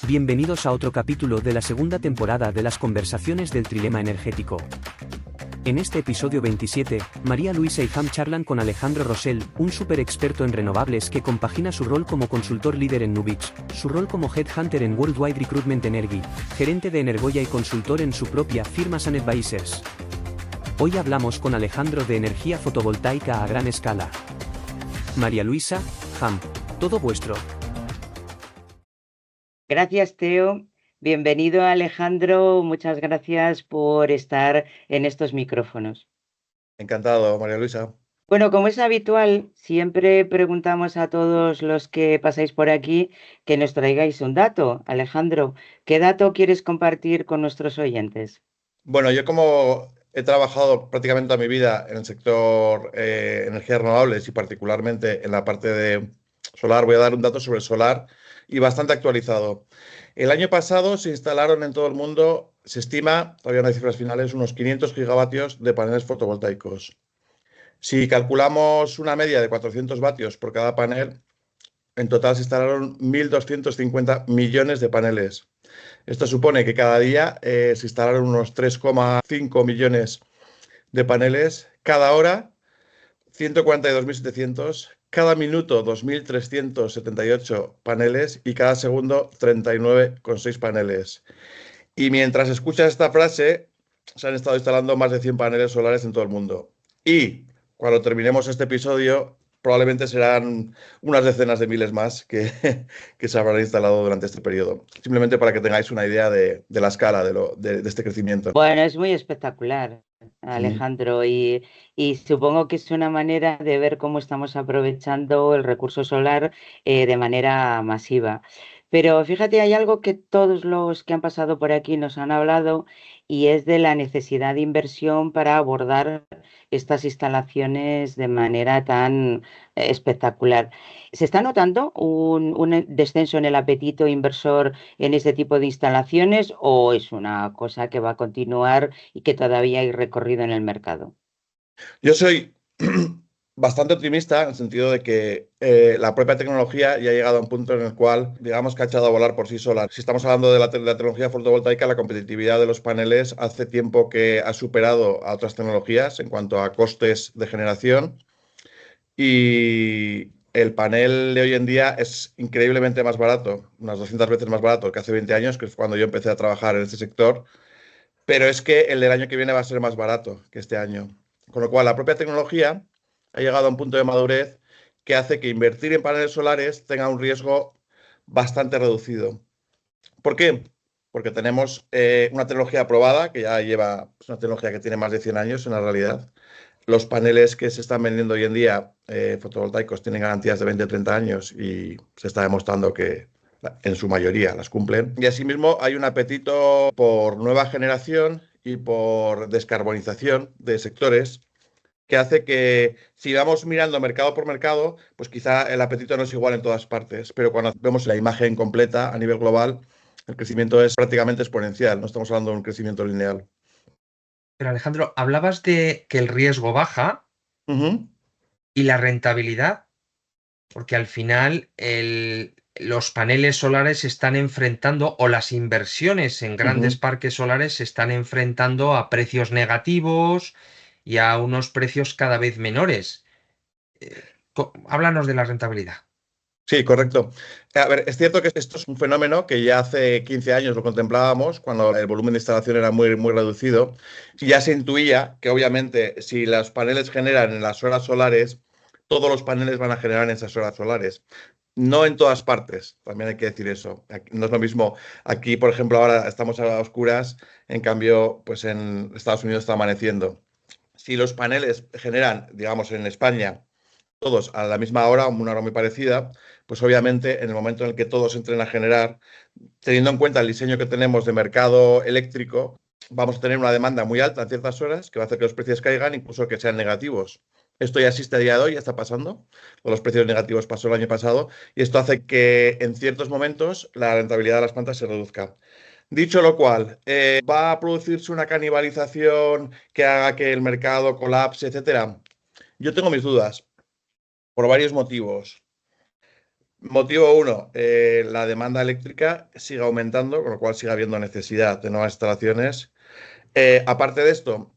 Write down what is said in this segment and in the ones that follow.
Bienvenidos a otro capítulo de la segunda temporada de las conversaciones del trilema energético. En este episodio 27, María Luisa y Ham charlan con Alejandro Rosell, un super experto en renovables que compagina su rol como consultor líder en Nubix, su rol como headhunter en Worldwide Recruitment Energy, gerente de Energoya y consultor en su propia firma Sun Advisors. Hoy hablamos con Alejandro de energía fotovoltaica a gran escala. María Luisa, Ham, todo vuestro. Gracias, Teo. Bienvenido, Alejandro. Muchas gracias por estar en estos micrófonos. Encantado, María Luisa. Bueno, como es habitual, siempre preguntamos a todos los que pasáis por aquí que nos traigáis un dato. Alejandro, ¿qué dato quieres compartir con nuestros oyentes? Bueno, yo como he trabajado prácticamente toda mi vida en el sector energías renovables y particularmente en la parte de solar, voy a dar un dato sobre solar y bastante actualizado. El año pasado se instalaron en todo el mundo, se estima, todavía no hay cifras finales, unos 500 gigavatios de paneles fotovoltaicos. Si calculamos una media de 400 vatios por cada panel, en total se instalaron 1.250 millones de paneles. Esto supone que cada día se instalaron unos 3,5 millones de paneles, cada hora 142.700, cada minuto 2.378 paneles y cada segundo 39,6 paneles. Y mientras escuchas esta frase, se han estado instalando más de 100 paneles solares en todo el mundo. Y cuando terminemos este episodio, probablemente serán unas decenas de miles más que se habrán instalado durante este periodo. Simplemente para que tengáis una idea de la escala de este crecimiento. Bueno, es muy espectacular, Alejandro, y supongo que es una manera de ver cómo estamos aprovechando el recurso solar de manera masiva. Pero fíjate, hay algo que todos los que han pasado por aquí nos han hablado y es de la necesidad de inversión para abordar estas instalaciones de manera tan espectacular. ¿Se está notando un descenso en el apetito inversor en este tipo de instalaciones o es una cosa que va a continuar y que todavía hay recorrido en el mercado? Yo soy bastante optimista en el sentido de que la propia tecnología ya ha llegado a un punto en el cual, digamos, que ha echado a volar por sí sola. Si estamos hablando de la tecnología fotovoltaica, la competitividad de los paneles hace tiempo que ha superado a otras tecnologías en cuanto a costes de generación y el panel de hoy en día es increíblemente más barato, unas 200 veces más barato que hace 20 años, que es cuando yo empecé a trabajar en este sector, pero es que el del año que viene va a ser más barato que este año. Con lo cual, la propia tecnología ha llegado a un punto de madurez que hace que invertir en paneles solares tenga un riesgo bastante reducido. ¿Por qué? Porque tenemos una tecnología aprobada, que ya lleva, es una tecnología que tiene más de 100 años en la realidad. Los paneles que se están vendiendo hoy en día, fotovoltaicos, tienen garantías de 20 o 30 años y se está demostrando que en su mayoría las cumplen. Y asimismo hay un apetito por nueva generación y por descarbonización de sectores que hace que si vamos mirando mercado por mercado, pues quizá el apetito no es igual en todas partes, pero cuando vemos la imagen completa a nivel global, el crecimiento es prácticamente exponencial, no estamos hablando de un crecimiento lineal. Pero Alejandro, hablabas de que el riesgo baja y la rentabilidad, porque al final los paneles solares se están enfrentando o las inversiones en grandes parques solares se están enfrentando a precios negativos y a unos precios cada vez menores. Háblanos de la rentabilidad. Sí, correcto. A ver, es cierto que esto es un fenómeno que ya hace 15 años lo contemplábamos, cuando el volumen de instalación era muy, muy reducido. Y ya se intuía que, obviamente, si los paneles generan en las horas solares, todos los paneles van a generar en esas horas solares. No en todas partes, también hay que decir eso. No es lo mismo. Aquí, por ejemplo, ahora estamos a oscuras, en cambio, pues en Estados Unidos está amaneciendo. Si los paneles generan, digamos, en España, todos a la misma hora, una hora muy parecida, pues obviamente en el momento en el que todos entren a generar, teniendo en cuenta el diseño que tenemos de mercado eléctrico, vamos a tener una demanda muy alta en ciertas horas que va a hacer que los precios caigan, incluso que sean negativos. Esto ya existe a día de hoy, ya está pasando. Los precios negativos pasó el año pasado y esto hace que en ciertos momentos la rentabilidad de las plantas se reduzca. Dicho lo cual, ¿va a producirse una canibalización que haga que el mercado colapse, etcétera? Yo tengo mis dudas por varios motivos. Motivo uno, la demanda eléctrica sigue aumentando, con lo cual sigue habiendo necesidad de nuevas instalaciones. Aparte de esto,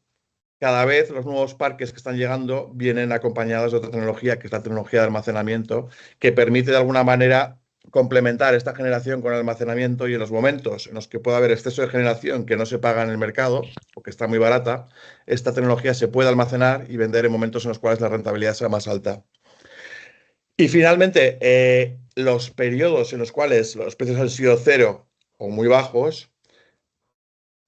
cada vez los nuevos parques que están llegando vienen acompañados de otra tecnología, que es la tecnología de almacenamiento, que permite de alguna manera complementar esta generación con el almacenamiento, y en los momentos en los que pueda haber exceso de generación que no se paga en el mercado o que está muy barata, esta tecnología se puede almacenar y vender en momentos en los cuales la rentabilidad sea más alta. Y finalmente, los periodos en los cuales los precios han sido cero o muy bajos,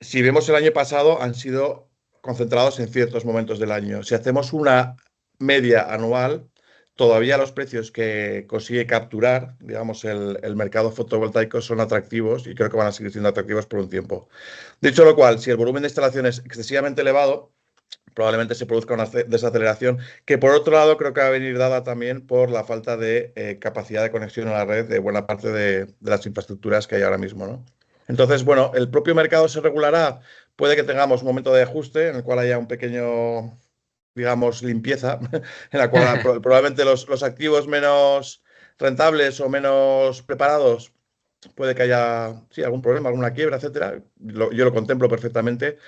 si vemos el año pasado, han sido concentrados en ciertos momentos del año. Si hacemos una media anual, todavía los precios que consigue capturar, digamos, el mercado fotovoltaico son atractivos, y creo que van a seguir siendo atractivos por un tiempo. Dicho lo cual, si el volumen de instalación es excesivamente elevado, probablemente se produzca una desaceleración, que por otro lado creo que va a venir dada también por la falta de capacidad de conexión a la red de buena parte de las infraestructuras que hay ahora mismo, ¿no? Entonces, bueno, el propio mercado se regulará. Puede que tengamos un momento de ajuste en el cual haya un pequeño, digamos, limpieza, en la cual probablemente los activos menos rentables o menos preparados, puede que haya, sí, algún problema, alguna quiebra, etcétera. Yo lo contemplo perfectamente.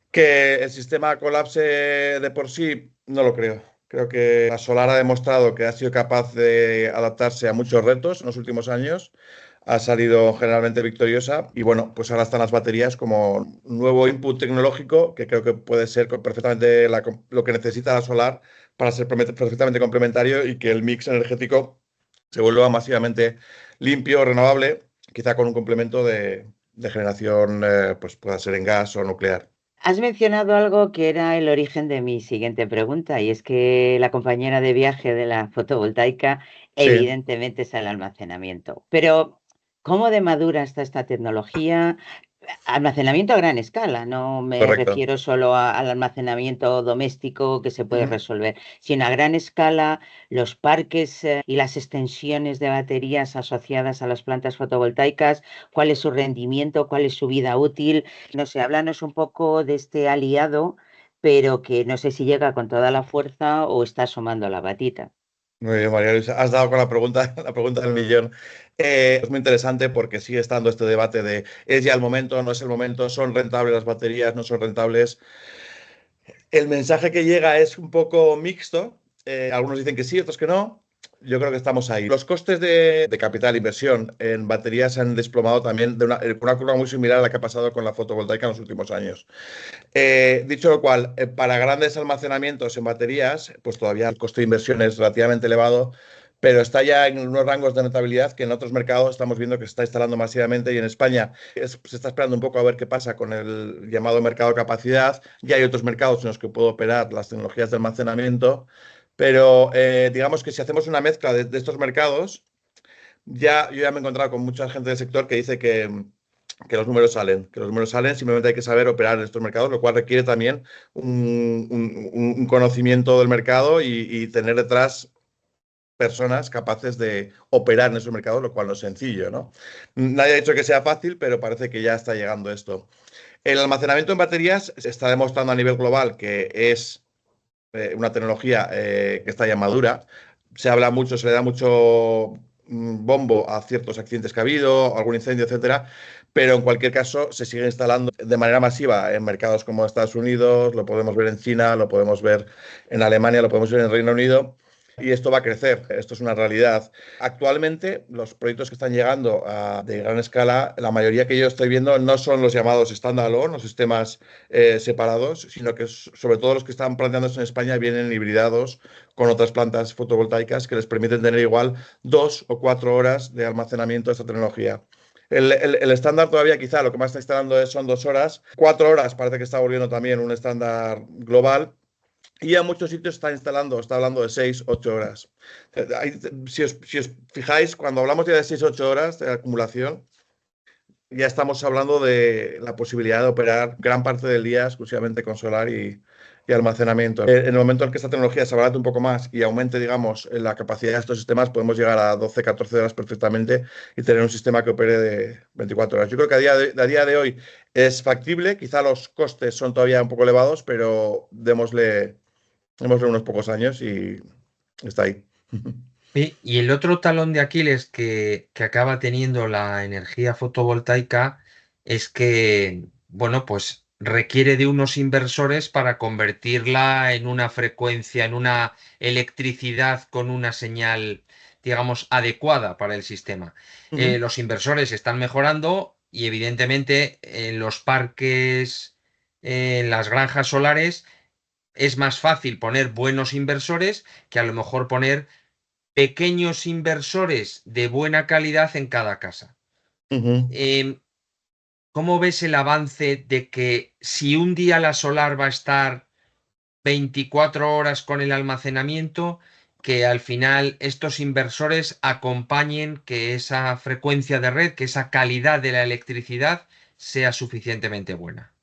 Que el sistema colapse de por sí, no lo creo. Creo que la solar ha demostrado que ha sido capaz de adaptarse a muchos retos en los últimos años. Ha salido generalmente victoriosa, y bueno, pues ahora están las baterías como nuevo input tecnológico que creo que puede ser perfectamente lo que necesita la solar para ser perfectamente complementario, y que el mix energético se vuelva masivamente limpio, renovable, quizá con un complemento de generación, pues pueda ser en gas o nuclear. Has mencionado algo que era el origen de mi siguiente pregunta, y es que la compañera de viaje de la fotovoltaica Sí, evidentemente es el almacenamiento. Pero, ¿cómo de madura está esta tecnología? Almacenamiento a gran escala, no me correcto. refiero solo al almacenamiento doméstico que se puede Ujú. resolver, sino a gran escala, los parques y las extensiones de baterías asociadas a las plantas fotovoltaicas, cuál es su rendimiento, cuál es su vida útil. No sé, háblanos un poco de este aliado, pero que no sé si llega con toda la fuerza o está asomando la patita. Muy bien, María Luisa. Has dado con la pregunta, la pregunta del millón. Es muy interesante porque sigue estando este debate de ¿es ya el momento, no es el momento? ¿Son rentables las baterías, no son rentables? El mensaje que llega es un poco mixto. Algunos dicen que sí, otros que no. Yo creo que estamos ahí. Los costes de capital, inversión en baterías se han desplomado también de una curva muy similar a la que ha pasado con la fotovoltaica en los últimos años. Dicho lo cual, para grandes almacenamientos en baterías, pues todavía el coste de inversión es relativamente elevado, pero está ya en unos rangos de rentabilidad que en otros mercados estamos viendo que se está instalando masivamente, y en España se está esperando un poco a ver qué pasa con el llamado mercado de capacidad. Ya hay otros mercados en los que puedo operar las tecnologías de almacenamiento, pero digamos que si hacemos una mezcla de estos mercados, yo ya me he encontrado con mucha gente del sector que dice que los números salen, simplemente hay que saber operar en estos mercados, lo cual requiere también un conocimiento del mercado y tener detrás personas capaces de operar en esos mercados, lo cual no es sencillo, ¿no? Nadie ha dicho que sea fácil, pero parece que ya está llegando esto. El almacenamiento en baterías se está demostrando a nivel global que es una tecnología que está ya madura. Se habla mucho, se le da mucho bombo a ciertos accidentes que ha habido, algún incendio, etcétera, pero en cualquier caso se sigue instalando de manera masiva en mercados como Estados Unidos, lo podemos ver en China, lo podemos ver en Alemania, lo podemos ver en Reino Unido. Y esto va a crecer, esto es una realidad. Actualmente, los proyectos que están llegando de gran escala, la mayoría que yo estoy viendo no son los llamados standalone, los sistemas separados, sino que sobre todo los que están planteándose en España vienen hibridados con otras plantas fotovoltaicas que les permiten tener igual 2 o 4 horas de almacenamiento de esta tecnología. El estándar todavía quizá lo que más está instalando son 2 horas. 4 horas parece que está volviendo también un estándar global. Y a muchos sitios está hablando de 6, 8 horas. Si os fijáis, cuando hablamos ya de 6, 8 horas de acumulación, ya estamos hablando de la posibilidad de operar gran parte del día exclusivamente con solar y almacenamiento. En el momento en que esta tecnología se abarate un poco más y aumente, digamos, la capacidad de estos sistemas, podemos llegar a 12, 14 horas perfectamente y tener un sistema que opere de 24 horas. Yo creo que a día de hoy es factible, quizá los costes son todavía un poco elevados, pero démosle unos pocos años y está ahí. Y el otro talón de Aquiles que acaba teniendo la energía fotovoltaica es que, bueno, pues requiere de unos inversores para convertirla en una frecuencia, en una electricidad con una señal, digamos, adecuada para el sistema. Ujú, Los inversores están mejorando y evidentemente en los parques, en las granjas solares, es más fácil poner buenos inversores que a lo mejor poner pequeños inversores de buena calidad en cada casa. ujú. Em, ¿Cómo ves el avance de que si un día la solar va a estar 24 horas con el almacenamiento, que al final estos inversores acompañen que esa frecuencia de red, que esa calidad de la electricidad sea suficientemente buena?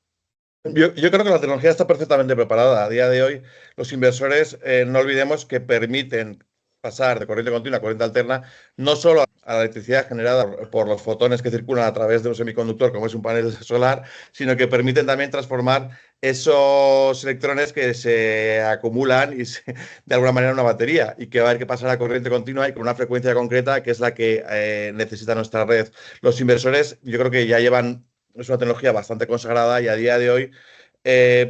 Yo creo que la tecnología está perfectamente preparada. A día de hoy, los inversores, no olvidemos que permiten pasar de corriente continua a corriente alterna, no solo a la electricidad generada por los fotones que circulan a través de un semiconductor, como es un panel solar, sino que permiten también transformar esos electrones que se acumulan de alguna manera en una batería y que va a haber que pasar a corriente continua y con una frecuencia concreta que es la que necesita nuestra red. Los inversores, yo creo que ya llevan es una tecnología bastante consagrada y a día de hoy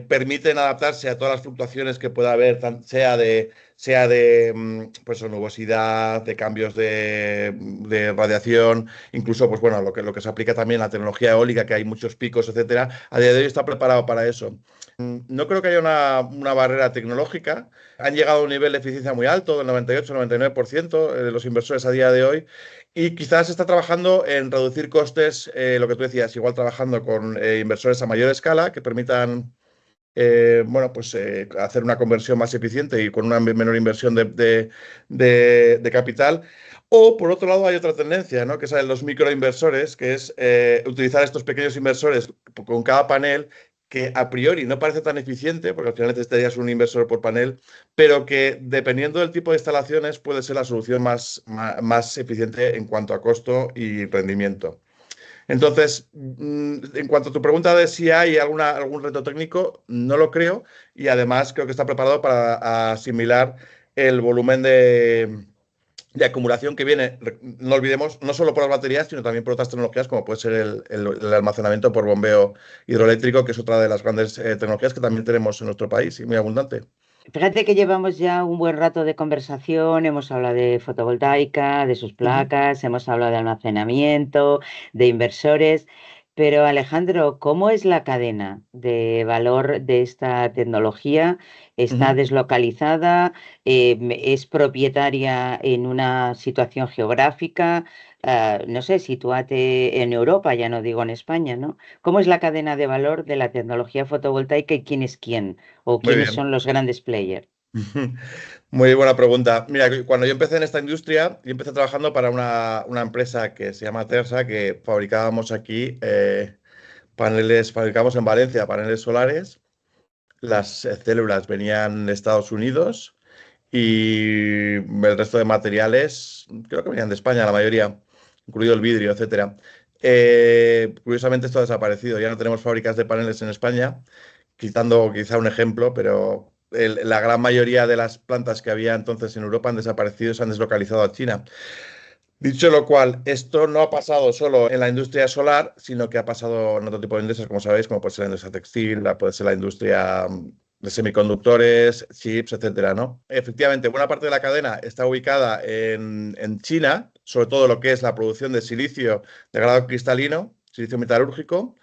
permiten adaptarse a todas las fluctuaciones que pueda haber, sea de pues, nubosidad, de cambios de radiación, incluso pues, bueno, lo que se aplica también a la tecnología eólica, que hay muchos picos, etcétera. A día de hoy está preparado para eso. No creo que haya una barrera tecnológica. Han llegado a un nivel de eficiencia muy alto, del 98-99% de los inversores a día de hoy. Y quizás se está trabajando en reducir costes, lo que tú decías, igual trabajando con inversores a mayor escala que permitan bueno, pues, hacer una conversión más eficiente y con una menor inversión de capital. O, por otro lado, hay otra tendencia, ¿no? Que es la de los microinversores, que es utilizar estos pequeños inversores con cada panel que a priori no parece tan eficiente, porque al final necesitarías un inversor por panel, pero que dependiendo del tipo de instalaciones puede ser la solución más eficiente en cuanto a costo y rendimiento. Entonces, en cuanto a tu pregunta de si hay algún reto técnico, no lo creo y además creo que está preparado para asimilar el volumen de acumulación que viene, no olvidemos, no solo por las baterías, sino también por otras tecnologías como puede ser el almacenamiento por bombeo hidroeléctrico, que es otra de las grandes tecnologías que también tenemos en nuestro país y muy abundante. Fíjate que llevamos ya un buen rato de conversación, hemos hablado de fotovoltaica, de sus Ujú, placas, hemos hablado de almacenamiento, de inversores, pero Alejandro, ¿cómo es la cadena de valor de esta tecnología? ¿Está ujú. deslocalizada? ¿Es propietaria en una situación geográfica? No sé, sitúate en Europa, ya no digo en España, ¿no? ¿Cómo es la cadena de valor de la tecnología fotovoltaica y quién es quién? ¿O Muy quiénes bien. son los grandes players? Muy buena pregunta. Mira, cuando yo empecé en esta industria, yo empecé trabajando para una empresa que se llama Tersa, que fabricábamos aquí paneles, fabricamos en Valencia paneles solares. Las células venían de Estados Unidos y el resto de materiales, creo que venían de España, la mayoría, incluido el vidrio, etcétera. Curiosamente esto ha desaparecido. Ya no tenemos fábricas de paneles en España, quitando quizá un ejemplo, pero la gran mayoría de las plantas que había entonces en Europa han desaparecido y se han deslocalizado a China. Dicho lo cual, esto no ha pasado solo en la industria solar, sino que ha pasado en otro tipo de industrias, como sabéis, como puede ser la industria textil, puede ser la industria de semiconductores, chips, etcétera, ¿no? Efectivamente, buena parte de la cadena está ubicada en China, sobre todo lo que es la producción de silicio de grado cristalino, silicio metalúrgico,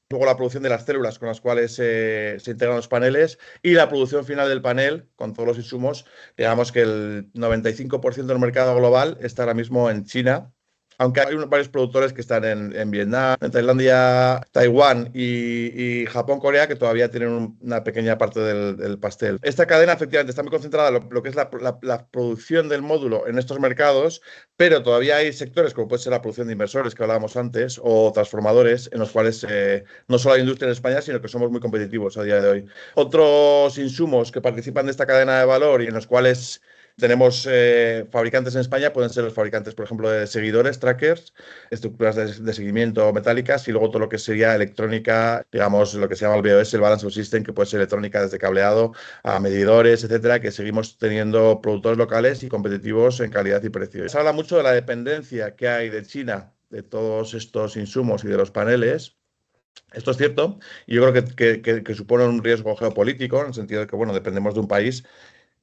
luego la producción de las células con las cuales se integran los paneles y la producción final del panel con todos los insumos. Digamos que el 95% del mercado global está ahora mismo en China, aunque hay varios productores que están en Vietnam, en Tailandia, Taiwán y Japón, Corea, que todavía tienen una pequeña parte del pastel. Esta cadena efectivamente está muy concentrada en lo que es la producción del módulo en estos mercados, pero todavía hay sectores como puede ser la producción de inversores que hablábamos antes o transformadores en los cuales no solo hay industria en España, sino que somos muy competitivos a día de hoy. Otros insumos que participan de esta cadena de valor y en los cuales Tenemos fabricantes en España, pueden ser los fabricantes, por ejemplo, de seguidores, trackers, estructuras de seguimiento metálicas y luego todo lo que sería electrónica, digamos, lo que se llama el BOS, el Balance of System, que puede ser electrónica desde cableado a medidores, etcétera, que seguimos teniendo productores locales y competitivos en calidad y precio. Se habla mucho de la dependencia que hay de China de todos estos insumos y de los paneles. Esto es cierto, y yo creo que supone un riesgo geopolítico, en el sentido de que, bueno, dependemos de un país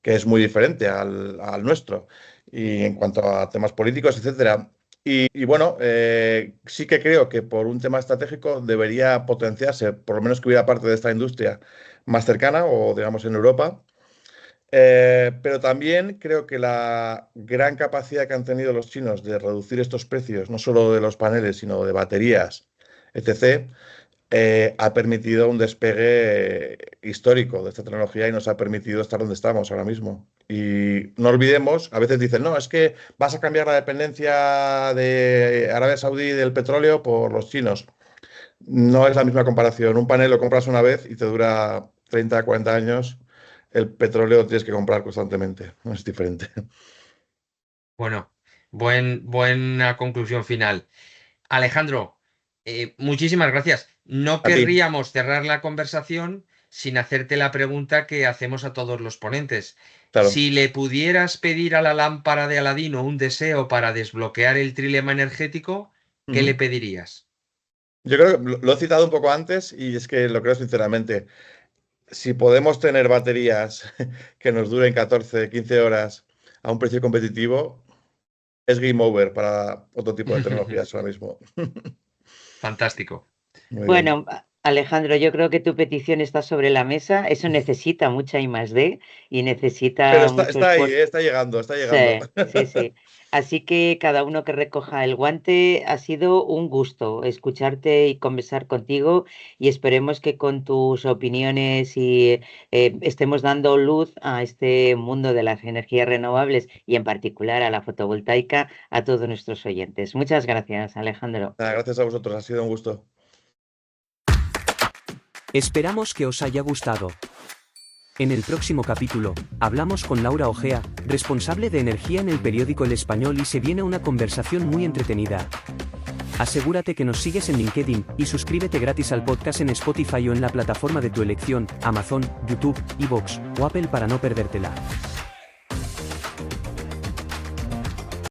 que es muy diferente al nuestro, y en cuanto a temas políticos, etcétera. Y bueno, sí que creo que por un tema estratégico debería potenciarse, por lo menos que hubiera parte de esta industria más cercana o, digamos, en Europa. Pero también creo que la gran capacidad que han tenido los chinos de reducir estos precios, no solo de los paneles, sino de baterías, etc., ha permitido un despegue histórico de esta tecnología y nos ha permitido estar donde estamos ahora mismo. Y no olvidemos, a veces dicen, no, es que vas a cambiar la dependencia de Arabia Saudí del petróleo por los chinos. No es la misma comparación. Un panel lo compras una vez y te dura 30, 40 años. El petróleo lo tienes que comprar constantemente. No es diferente. Bueno, buena conclusión final. Alejandro, muchísimas gracias. No A ti. querríamos cerrar la conversación sin hacerte la pregunta que hacemos a todos los ponentes. Claro. Si le pudieras pedir a la lámpara de Aladino un deseo para desbloquear el trilema energético, ¿qué le pedirías? Yo creo que lo he citado un poco antes y es que lo creo sinceramente. Si podemos tener baterías que nos duren 14, 15 horas a un precio competitivo, es game over para otro tipo de tecnologías ahora mismo. Fantástico. Muy bien. Bueno, Alejandro, yo creo que tu petición está sobre la mesa. Eso necesita mucha I+D y necesita Pero mucho está ahí, esfuerzo. está llegando, está Sí, llegando. sí, sí. Así que cada uno que recoja el guante, ha sido un gusto escucharte y conversar contigo, y esperemos que con tus opiniones y estemos dando luz a este mundo de las energías renovables y en particular a la fotovoltaica a todos nuestros oyentes. Muchas gracias, Alejandro. Nada, gracias a vosotros, ha sido un gusto. Esperamos que os haya gustado. En el próximo capítulo, hablamos con Laura Ojea, responsable de energía en el periódico El Español, y se viene una conversación muy entretenida. Asegúrate que nos sigues en LinkedIn y suscríbete gratis al podcast en Spotify o en la plataforma de tu elección, Amazon, YouTube, iVoox o Apple, para no perdértela.